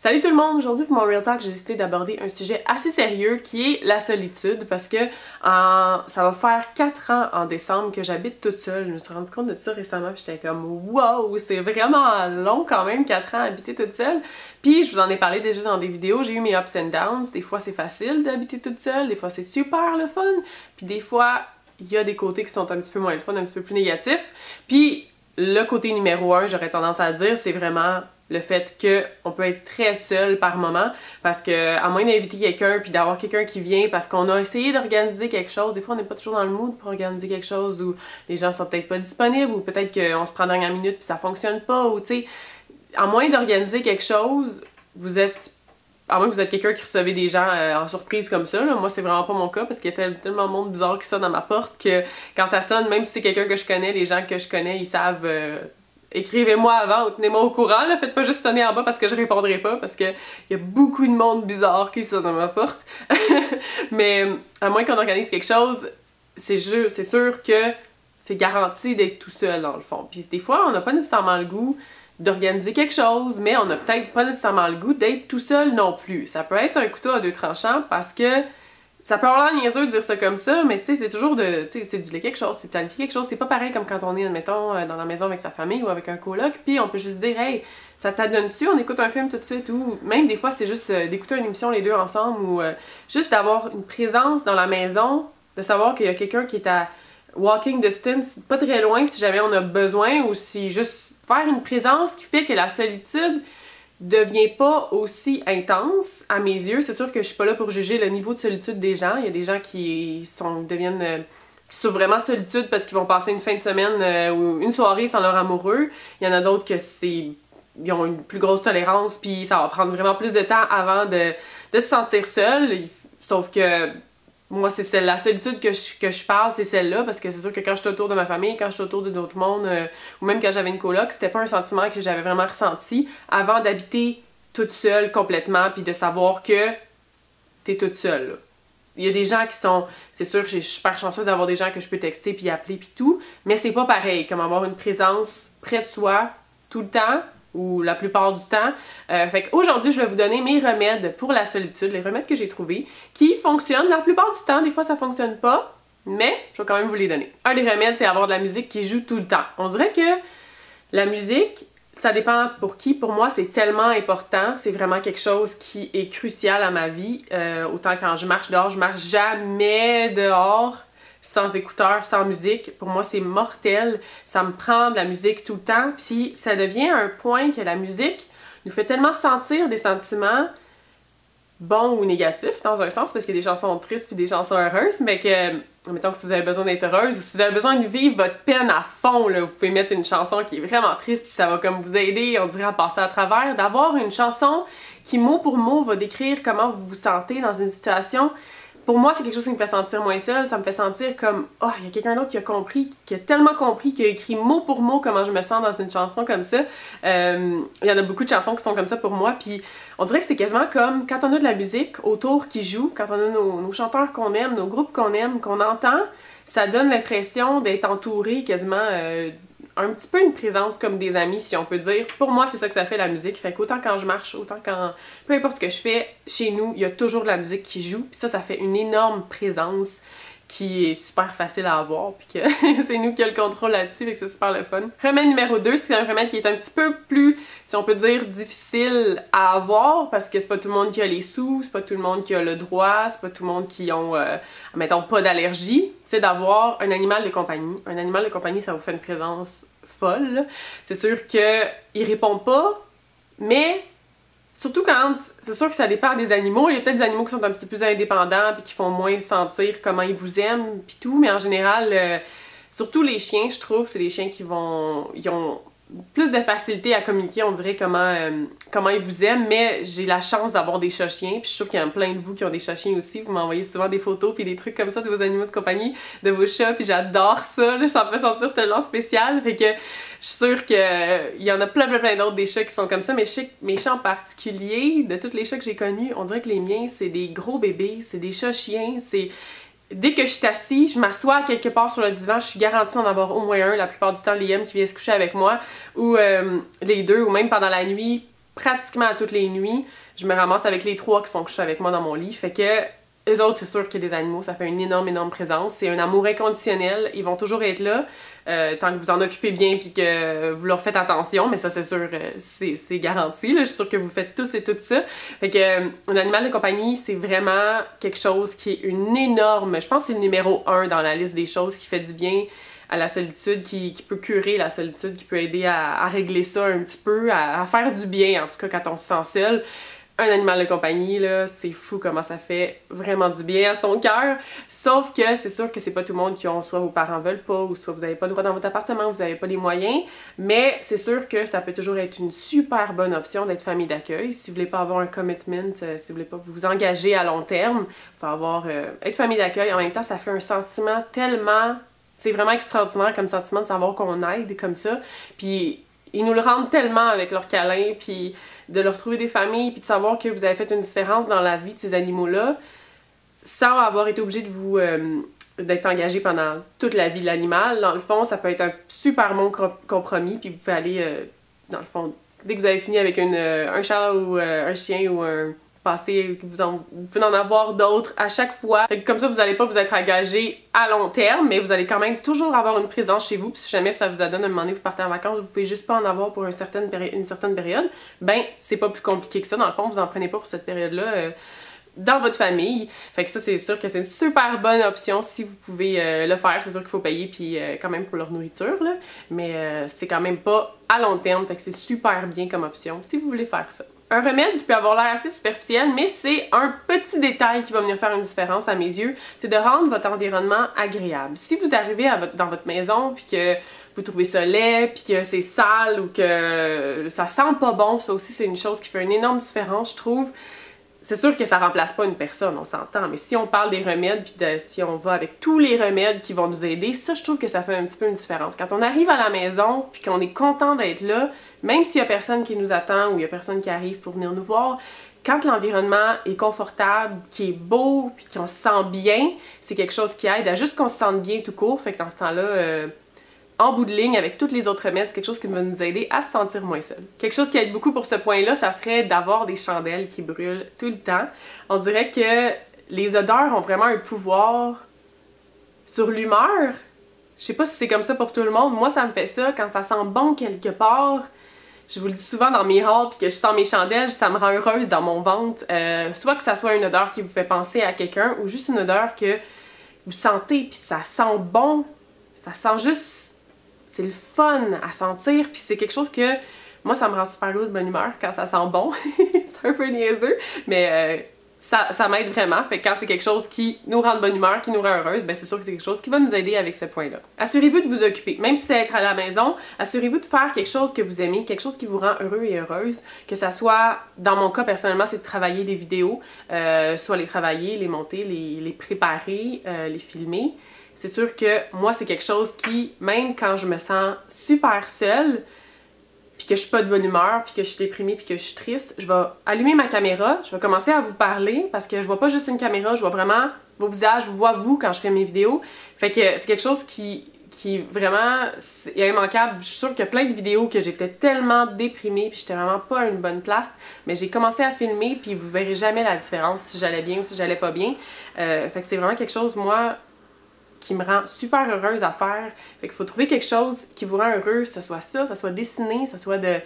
Salut tout le monde! Aujourd'hui pour mon Real Talk, j'ai décidé d'aborder un sujet assez sérieux qui est la solitude parce que ça va faire 4 ans en décembre que j'habite toute seule. Je me suis rendu compte de ça récemment puis j'étais comme wow! C'est vraiment long quand même 4 ans à habiter toute seule. Puis je vous en ai parlé déjà dans des vidéos, j'ai eu mes ups and downs. Des fois c'est facile d'habiter toute seule, des fois c'est super le fun, puis des fois il y a des côtés qui sont un petit peu moins le fun, un petit peu plus négatifs. Puis le côté numéro 1, j'aurais tendance à dire, c'est vraiment le fait qu'on peut être très seul par moment parce que à moins d'inviter quelqu'un puis d'avoir quelqu'un qui vient parce qu'on a essayé d'organiser quelque chose, des fois on n'est pas toujours dans le mood pour organiser quelque chose ou les gens sont peut-être pas disponibles ou peut-être qu'on se prend dernière minute puis ça fonctionne pas ou tu sais, à moins d'organiser quelque chose, à moins que vous êtes quelqu'un qui recevez des gens en surprise comme ça, là. Moi c'est vraiment pas mon cas parce qu'il y a tellement de monde bizarre qui sonne à ma porte que quand ça sonne, même si c'est quelqu'un que je connais, les gens que je connais ils savent écrivez-moi avant ou tenez-moi au courant, là. Faites pas juste sonner en bas parce que je répondrai pas parce que y a beaucoup de monde bizarre qui sonne à ma porte. Mais à moins qu'on organise quelque chose, c'est sûr que c'est garanti d'être tout seul dans le fond. Puis des fois, on n'a pas nécessairement le goût d'organiser quelque chose, mais on n'a peut-être pas nécessairement le goût d'être tout seul non plus. Ça peut être un couteau à deux tranchants parce que ça peut avoir l'air niaiseux de dire ça comme ça, mais tu sais, c'est toujours de, tu sais, céduler quelque chose, puis planifier quelque chose. C'est pas pareil comme quand on est, admettons, dans la maison avec sa famille ou avec un coloc, puis on peut juste dire, hey, ça t'adonne-tu, on écoute un film tout de suite, ou même des fois, c'est juste d'écouter une émission les deux ensemble, ou juste d'avoir une présence dans la maison, de savoir qu'il y a quelqu'un qui est à walking distance, pas très loin si jamais on a besoin, ou si juste faire une présence qui fait que la solitude devient pas aussi intense à mes yeux. C'est sûr que je suis pas là pour juger le niveau de solitude des gens. Il y a des gens qui souffrent vraiment de solitude parce qu'ils vont passer une fin de semaine ou une soirée sans leur amoureux. Il y en a d'autres que ils ont une plus grosse tolérance puis ça va prendre vraiment plus de temps avant de se sentir seul. Sauf que moi, c'est la solitude que je parle, c'est celle-là, parce que c'est sûr que quand je suis autour de ma famille, quand je suis autour de d'autres mondes, ou même quand j'avais une coloc, c'était pas un sentiment que j'avais vraiment ressenti avant d'habiter toute seule complètement, puis de savoir que t'es toute seule, là. Il y a des gens qui sont... C'est sûr que je suis super chanceuse d'avoir des gens que je peux texter puis appeler puis tout, mais c'est pas pareil, comme avoir une présence près de soi tout le temps, ou la plupart du temps. Fait qu'aujourd'hui, je vais vous donner mes remèdes pour la solitude, les remèdes que j'ai trouvés, qui fonctionnent la plupart du temps. Des fois, ça fonctionne pas, mais je vais quand même vous les donner. Un des remèdes, c'est avoir de la musique qui joue tout le temps. On dirait que la musique, ça dépend pour qui. Pour moi, c'est tellement important. C'est vraiment quelque chose qui est crucial à ma vie. Autant quand je marche dehors, je marche jamais dehors sans écouteurs, sans musique. Pour moi, c'est mortel. Ça me prend de la musique tout le temps. Puis ça devient un point que la musique nous fait tellement sentir des sentiments bons ou négatifs, dans un sens, parce qu'il y a des chansons tristes puis des chansons heureuses, mais que, mettons que si vous avez besoin d'être heureuse ou si vous avez besoin de vivre votre peine à fond, là, vous pouvez mettre une chanson qui est vraiment triste puis ça va comme vous aider, on dirait, à passer à travers. D'avoir une chanson qui, mot pour mot, va décrire comment vous vous sentez dans une situation. Pour moi, c'est quelque chose qui me fait sentir moins seule, ça me fait sentir comme « Oh, il y a quelqu'un d'autre qui a compris, qui a tellement compris, qui a écrit mot pour mot comment je me sens dans une chanson comme ça. » Il y en a beaucoup de chansons qui sont comme ça pour moi, puis on dirait que c'est quasiment comme quand on a de la musique autour qui joue, quand on a nos chanteurs qu'on aime, nos groupes qu'on aime, qu'on entend, ça donne l'impression d'être entouré quasiment un petit peu une présence comme des amis, si on peut dire. Pour moi, c'est ça que ça fait la musique. Fait qu'autant quand je marche, autant quand... Peu importe ce que je fais, chez nous, il y a toujours de la musique qui joue. Puis ça fait une énorme présence qui est super facile à avoir. Puis que c'est nous qui avons le contrôle là-dessus, fait que c'est super le fun. Remède numéro 2, c'est un remède qui est un petit peu plus, si on peut dire, difficile à avoir parce que c'est pas tout le monde qui a les sous, c'est pas tout le monde qui a le droit, c'est pas tout le monde qui ont, mettons, pas d'allergie. C'est d'avoir un animal de compagnie. Un animal de compagnie, ça vous fait une présence folle. C'est sûr qu'il répond pas, mais surtout quand, c'est sûr que ça dépend des animaux. Il y a peut-être des animaux qui sont un petit peu plus indépendants puis qui font moins sentir comment ils vous aiment puis tout, mais en général, surtout les chiens, je trouve, c'est les chiens qui ils ont plus de facilité à communiquer, on dirait, comment ils vous aiment, mais j'ai la chance d'avoir des chats-chiens, puis je suis sûre qu'il y en a plein de vous qui ont des chats-chiens aussi, vous m'envoyez souvent des photos puis des trucs comme ça de vos animaux de compagnie, de vos chats, puis j'adore ça, là, ça me fait sentir tellement spécial, fait que je suis sûre qu'il y en a plein d'autres des chats qui sont comme ça, mais je sais que mes chats en particulier, de tous les chats que j'ai connus, on dirait que les miens, c'est des gros bébés, c'est des chats-chiens, c'est... Dès que je suis assise, je m'assois quelque part sur le divan, je suis garantie d'en avoir au moins un, la plupart du temps Liam qui vient se coucher avec moi, ou les deux, ou même pendant la nuit, pratiquement à toutes les nuits. Je me ramasse avec les 3 qui sont couchés avec moi dans mon lit. Fait que eux autres, c'est sûr que les animaux, ça fait une énorme présence. C'est un amour inconditionnel. Ils vont toujours être là, tant que vous en occupez bien puis que vous leur faites attention. Mais ça, c'est sûr, c'est garanti. Là. Je suis sûre que vous faites tous et toutes ça. Fait que un animal de compagnie, c'est vraiment quelque chose qui est une énorme... Je pense que c'est le numéro 1 dans la liste des choses qui fait du bien à la solitude, qui peut curer la solitude, qui peut aider à régler ça un petit peu, à faire du bien, en tout cas, quand on se sent seul. Un animal de compagnie, là, c'est fou comment ça fait vraiment du bien à son cœur. Sauf que c'est sûr que c'est pas tout le monde qui ont, soit vos parents veulent pas, ou soit vous n'avez pas le droit dans votre appartement, vous n'avez pas les moyens. Mais c'est sûr que ça peut toujours être une super bonne option d'être famille d'accueil. Si vous voulez pas avoir un commitment, si vous voulez pas vous engager à long terme, il faut être famille d'accueil. En même temps, ça fait un sentiment tellement... C'est vraiment extraordinaire comme sentiment de savoir qu'on aide comme ça. Puis ils nous le rendent tellement avec leurs câlins, puis de leur trouver des familles, puis de savoir que vous avez fait une différence dans la vie de ces animaux-là, sans avoir été obligé de vous d'être engagé pendant toute la vie de l'animal. Dans le fond, ça peut être un super bon compromis, puis vous pouvez aller, dans le fond, dès que vous avez fini avec un chat ou un chien ou un... Passez, vous pouvez en avoir d'autres à chaque fois. Fait que comme ça, vous n'allez pas vous être engagé à long terme, mais vous allez quand même toujours avoir une présence chez vous. Puis si jamais ça vous adonne un moment donné, vous partez en vacances, vous pouvez juste pas en avoir pour une certaine période, ben c'est pas plus compliqué que ça. Dans le fond, vous en prenez pas pour cette période-là dans votre famille. Fait que ça, c'est sûr que c'est une super bonne option si vous pouvez le faire. C'est sûr qu'il faut payer, puis quand même pour leur nourriture, là. Mais c'est quand même pas à long terme. Fait que c'est super bien comme option si vous voulez faire ça. Un remède qui peut avoir l'air assez superficiel, mais c'est un petit détail qui va venir faire une différence à mes yeux, c'est de rendre votre environnement agréable. Si vous arrivez dans votre maison puis que vous trouvez ça laid, puis que c'est sale ou que ça sent pas bon, ça aussi c'est une chose qui fait une énorme différence, je trouve. C'est sûr que ça remplace pas une personne, on s'entend, mais si on parle des remèdes, puis si on va avec tous les remèdes qui vont nous aider, ça je trouve que ça fait un petit peu une différence. Quand on arrive à la maison, puis qu'on est content d'être là, même s'il y a personne qui nous attend ou il y a personne qui arrive pour venir nous voir, quand l'environnement est confortable, qui est beau, puis qu'on se sent bien, c'est quelque chose qui aide à juste qu'on se sente bien tout court, fait que dans ce temps-là... en bout de ligne, avec tous les autres remèdes, c'est quelque chose qui va nous aider à se sentir moins seul. Quelque chose qui aide beaucoup pour ce point-là, ça serait d'avoir des chandelles qui brûlent tout le temps. On dirait que les odeurs ont vraiment un pouvoir sur l'humeur. Je sais pas si c'est comme ça pour tout le monde. Moi, ça me fait ça. Quand ça sent bon quelque part, je vous le dis souvent dans mes hauls, puis que je sens mes chandelles, ça me rend heureuse dans mon ventre. Soit que ça soit une odeur qui vous fait penser à quelqu'un, ou juste une odeur que vous sentez, puis ça sent bon. Ça sent juste... C'est le fun à sentir, puis c'est quelque chose que moi ça me rend super de bonne humeur quand ça sent bon. C'est un peu niaiseux, mais ça m'aide vraiment. Fait que quand c'est quelque chose qui nous rend de bonne humeur, qui nous rend heureuse, ben c'est sûr que c'est quelque chose qui va nous aider avec ce point-là. Assurez-vous de vous occuper, même si c'est être à la maison, assurez-vous de faire quelque chose que vous aimez, quelque chose qui vous rend heureux et heureuse, que ça soit, dans mon cas personnellement, c'est de travailler des vidéos, soit les travailler, les monter, les préparer, les filmer. C'est sûr que moi, c'est quelque chose qui, même quand je me sens super seule, puis que je suis pas de bonne humeur, puis que je suis déprimée, puis que je suis triste, je vais allumer ma caméra, je vais commencer à vous parler, parce que je vois pas juste une caméra, je vois vraiment vos visages, je vous vois vous quand je fais mes vidéos. Fait que c'est quelque chose qui vraiment est immanquable. Je suis sûre qu'il y a plein de vidéos que j'étais tellement déprimée, puis j'étais vraiment pas à une bonne place, mais j'ai commencé à filmer, puis vous verrez jamais la différence si j'allais bien ou si j'allais pas bien. Fait que c'est vraiment quelque chose, moi, qui me rend super heureuse à faire. Fait qu'il faut trouver quelque chose qui vous rend heureuse, que ce soit ça, que ce soit dessiner, que ce soit de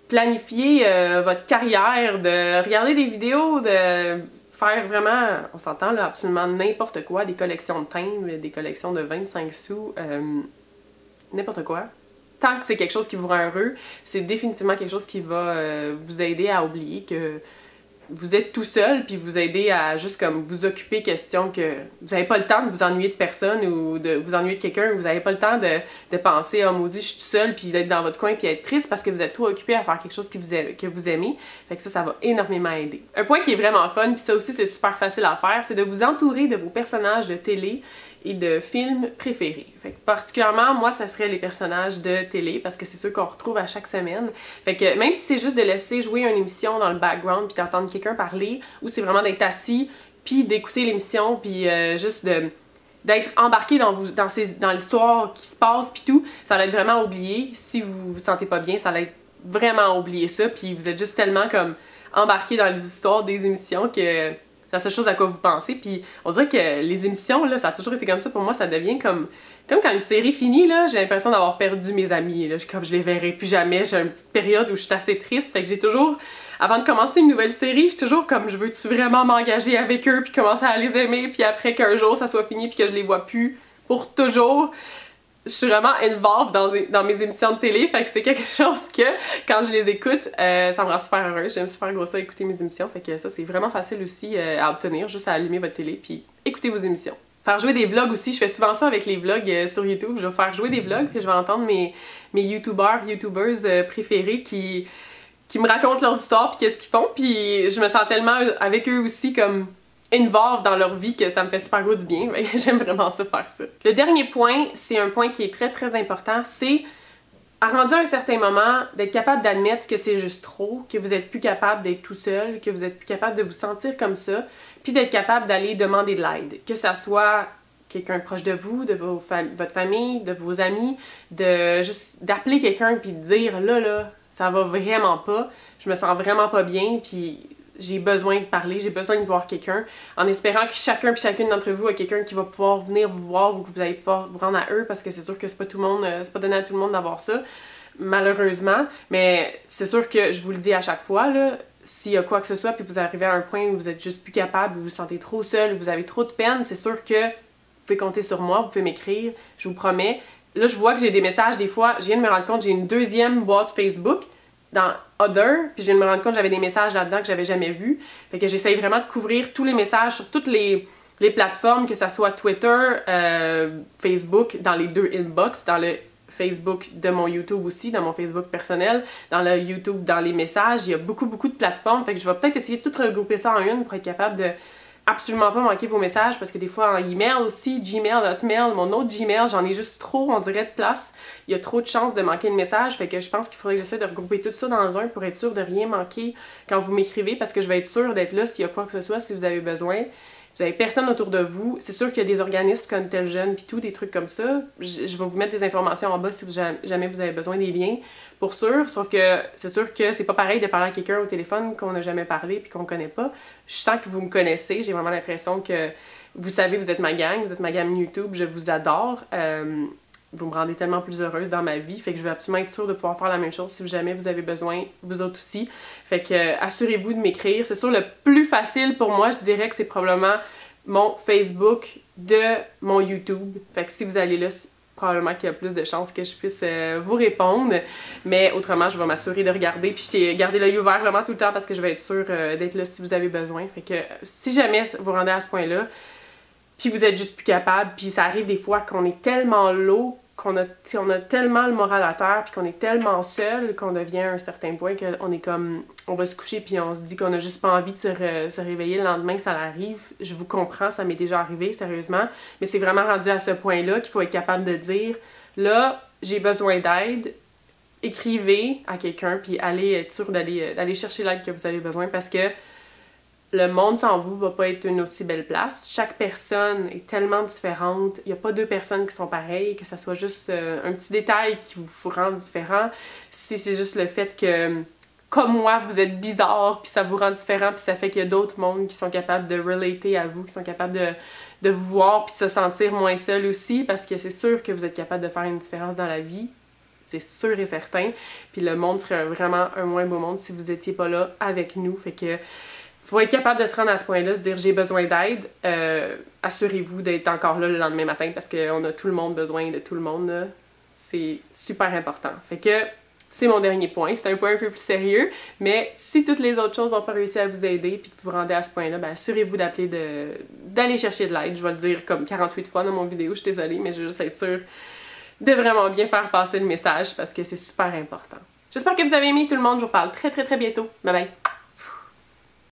planifier votre carrière, de regarder des vidéos, de faire vraiment, on s'entend là, absolument n'importe quoi, des collections de timbres, des collections de 25 sous, n'importe quoi. Tant que c'est quelque chose qui vous rend heureux, c'est définitivement quelque chose qui va vous aider à oublier que vous êtes tout seul, puis vous aider à juste comme vous occuper, question que vous n'avez pas le temps de vous ennuyer de personne ou de vous ennuyer de quelqu'un, vous n'avez pas le temps de penser « Oh maudit, je suis tout seul », puis d'être dans votre coin puis être triste parce que vous êtes trop occupé à faire quelque chose que vous aimez. Fait que ça va énormément aider. Un point qui est vraiment fun, puis ça aussi c'est super facile à faire, c'est de vous entourer de vos personnages de télé et de films préférés. Fait que particulièrement, moi, ça serait les personnages de télé, parce que c'est ceux qu'on retrouve à chaque semaine. Fait que même si c'est juste de laisser jouer une émission dans le background puis d'entendre quelqu'un parler, ou c'est vraiment d'être assis puis d'écouter l'émission puis juste d'être embarqué dans l'histoire qui se passe puis tout, ça va être vraiment oublié. Si vous vous sentez pas bien, ça va être vraiment oublier ça, puis vous êtes juste tellement comme embarqué dans les histoires des émissions que c'est la seule chose à quoi vous pensez. Puis on dirait que les émissions, là, ça a toujours été comme ça. Pour moi, ça devient comme quand une série finit, là, j'ai l'impression d'avoir perdu mes amis. Là. Comme je les verrai plus jamais. J'ai une petite période où je suis assez triste. Fait que j'ai toujours, avant de commencer une nouvelle série, je suis toujours comme, je veux-tu vraiment m'engager avec eux, puis commencer à les aimer, puis après qu'un jour ça soit fini, puis que je les vois plus pour toujours. Je suis vraiment involved dans mes émissions de télé, fait que c'est quelque chose que, quand je les écoute, ça me rend super heureuse. J'aime super gros ça, écouter mes émissions, fait que ça, c'est vraiment facile aussi à obtenir, juste à allumer votre télé puis écouter vos émissions. Faire jouer des vlogs aussi, je fais souvent ça avec les vlogs sur YouTube. Je vais faire jouer des vlogs, puis je vais entendre mes youtubeurs préférés qui me racontent leurs histoires puis qu'est-ce qu'ils font, puis je me sens tellement avec eux aussi comme involved dans leur vie que ça me fait super gros du bien. J'aime vraiment ça, faire ça. Le dernier point, c'est un point qui est très très important, c'est à rendu à un certain moment d'être capable d'admettre que c'est juste trop, que vous n'êtes plus capable d'être tout seul, que vous n'êtes plus capable de vous sentir comme ça, puis d'être capable d'aller demander de l'aide. Que ça soit quelqu'un proche de vous, de votre famille, de vos amis, juste d'appeler quelqu'un puis de dire là, ça va vraiment pas, je me sens vraiment pas bien, puis j'ai besoin de parler, j'ai besoin de voir quelqu'un, en espérant que chacun puis chacune d'entre vous a quelqu'un qui va pouvoir venir vous voir ou que vous allez pouvoir vous rendre à eux, parce que c'est sûr que c'est pas tout le monde, c'est pas donné à tout le monde d'avoir ça, malheureusement, mais c'est sûr que je vous le dis à chaque fois, là, s'il y a quoi que ce soit, puis vous arrivez à un point où vous êtes juste plus capable, vous vous sentez trop seul, vous avez trop de peine, c'est sûr que vous pouvez compter sur moi, vous pouvez m'écrire, je vous promets. Là, je vois que j'ai des messages, des fois, je viens de me rendre compte, j'ai une deuxième boîte Facebook, dans Other, puis je viens de me rendre compte que j'avais des messages là-dedans que j'avais jamais vus. Fait que j'essaye vraiment de couvrir tous les messages sur toutes les plateformes, que ça soit Twitter, Facebook, dans les deux inbox, dans le Facebook de mon YouTube aussi, dans mon Facebook personnel, dans le YouTube, dans les messages. Il y a beaucoup de plateformes, fait que je vais peut-être essayer de tout regrouper ça en une pour être capable de absolument pas manquer vos messages, parce que des fois en email aussi, Gmail, Hotmail, mon autre Gmail, j'en ai juste trop, on dirait, de place. Il y a trop de chances de manquer le message, fait que je pense qu'il faudrait que j'essaie de regrouper tout ça dans un pour être sûr de rien manquer quand vous m'écrivez, parce que je vais être sûre d'être là s'il y a quoi que ce soit, si vous avez besoin. Vous avez personne autour de vous. C'est sûr qu'il y a des organismes comme Tel Jeune puis tout, des trucs comme ça. Je vais vous mettre des informations en bas si jamais vous avez besoin des liens, pour sûr. Sauf que c'est sûr que c'est pas pareil de parler à quelqu'un au téléphone qu'on n'a jamais parlé puis qu'on connaît pas. Je sens que vous me connaissez. J'ai vraiment l'impression que vous savez, vous êtes ma gang YouTube. Je vous adore. Vous me rendez tellement plus heureuse dans ma vie, fait que je veux absolument être sûre de pouvoir faire la même chose si jamais vous avez besoin, vous autres aussi. Fait que assurez-vous de m'écrire. C'est sûr, le plus facile pour moi, je dirais que c'est probablement mon Facebook de mon YouTube. Fait que si vous allez là, c'est probablement qu'il y a plus de chances que je puisse vous répondre. Mais autrement, je vais m'assurer de regarder. Puis je t'ai gardé l'œil ouvert vraiment tout le temps parce que je vais être sûre d'être là si vous avez besoin. Fait que si jamais vous rendez à ce point-là, puis vous êtes juste plus capable, puis ça arrive des fois qu'on est tellement low, qu'on a tellement le moral à terre, puis qu'on est tellement seul qu'on devient à un certain point qu'on est comme, on va se coucher puis on se dit qu'on a juste pas envie de se réveiller le lendemain, ça arrive. Je vous comprends, ça m'est déjà arrivé, sérieusement, mais c'est vraiment rendu à ce point-là qu'il faut être capable de dire, là, j'ai besoin d'aide, écrivez à quelqu'un, puis allez être sûr d'aller chercher l'aide que vous avez besoin, parce que le monde sans vous va pas être une aussi belle place. Chaque personne est tellement différente. Il n'y a pas deux personnes qui sont pareilles, que ça soit juste un petit détail qui vous rend différent. Si c'est juste le fait que, comme moi, vous êtes bizarre, puis ça vous rend différent, puis ça fait qu'il y a d'autres mondes qui sont capables de relater à vous, qui sont capables de vous voir, puis de se sentir moins seul aussi, parce que c'est sûr que vous êtes capable de faire une différence dans la vie. C'est sûr et certain. Puis le monde serait vraiment un moins beau monde si vous étiez pas là avec nous. Fait que faut être capable de se rendre à ce point-là, se dire j'ai besoin d'aide. Assurez-vous d'être encore là le lendemain matin parce qu'on a tout le monde besoin de tout le monde. C'est super important. Fait que c'est mon dernier point. C'est un point un peu plus sérieux, mais si toutes les autres choses n'ont pas réussi à vous aider puis que vous vous rendez à ce point-là, ben assurez-vous d'aller chercher de l'aide. Je vais le dire comme 48 fois dans mon vidéo, je suis désolée, mais je veux juste être sûre de vraiment bien faire passer le message parce que c'est super important. J'espère que vous avez aimé tout le monde. Je vous parle très bientôt. Bye bye!